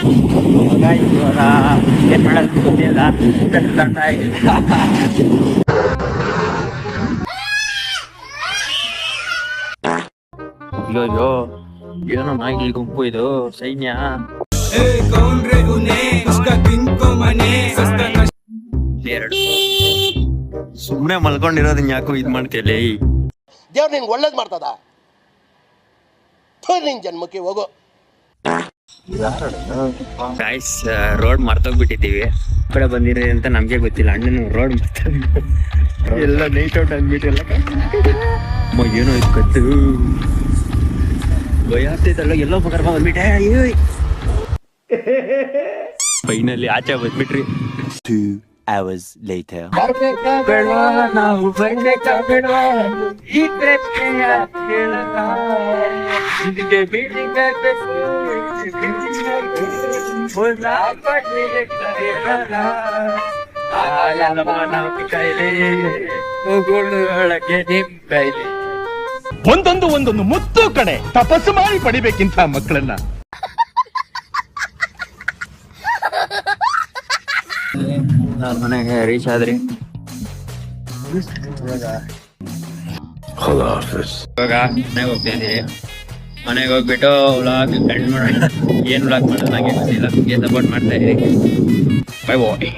ಇವಾಗ ಏನ್ ಮಾಡೋದು ಗೊತ್ತಿಲ್ಲ. ಅಯ್ಯೋ ಏನೋ ನಾಯಿ ಗುಂಪು ಇದು ಸೈನ್ಯ. ಸುಮ್ನೆ ಮಲ್ಕೊಂಡಿರೋದನ್ನ ಯಾಕೋ ಇದ್ ಮಾಡ್ತೇಲಿ. ದೇವ್ರು ನಿನ್ಗೆ ಒಳ್ಳೇದ್ ಮಾಡ್ತದ. ನಿನ್ ಜನ್ಮಕ್ಕೆ ಹೋಗೋ. ಗಾಯ್ಸ್ ರೋಡ್ ಮರ್ತೋಗ್ಬಿಟ್ಟಿದ್ದೀವಿ. ಕಡೆ ಬಂದಿರಿ ಅಂತ ನಮ್ಗೆ ಗೊತ್ತಿಲ್ಲ. ಅಣ್ಣನ ರೋಡ್ ಎಲ್ಲ ನೈಟ್ ಔಟ್ ಅಂದ್ಬಿಟ್ಟಿಲ್ಲ. ಏನೋ ಇದು ಕತ್ತು ಭಯ ಆಗ್ತೈತಲ್ಲ. ಎಲ್ಲೋ ಕರ್ಕೊಂಡ್ ಬಂದ್ಬಿಟ್ಟೆ. ಫೈನಲಿ ಆಚೆ ಬಂದ್ಬಿಟ್ರಿ. 2 hours later. ನಾವು ಒಂದೊಂದು ಮುತ್ತು ಕಡೆ ತಪಸ್ಸು ಮಾಡಿ ಪಡಿಬೇಕಿಂತ ಮಕ್ಕಳನ್ನ. ಮನೆಗೆ ರೀಚ್ ಆದ್ರಿ. ಇವಾಗ ಮನೆಗೆ ಹೋಗ್ತಿದ್ದೀವಿ. ಮನೆಗೆ ಹೋಗ್ಬಿಟ್ಟು ವ್ಲಾಗ್ ಎಂಡ್ ಮಾಡೋಣ. ಏನ್ ವ್ಲಾಗ್ ಮಾಡೋದು ನಂಗೆ ಗೊತ್ತಿಲ್ಲ. ಸಪೋರ್ಟ್ ಮಾಡ್ತಾ ಇದ್ದೀವಿ. ಬೈ ಬಾಯ್.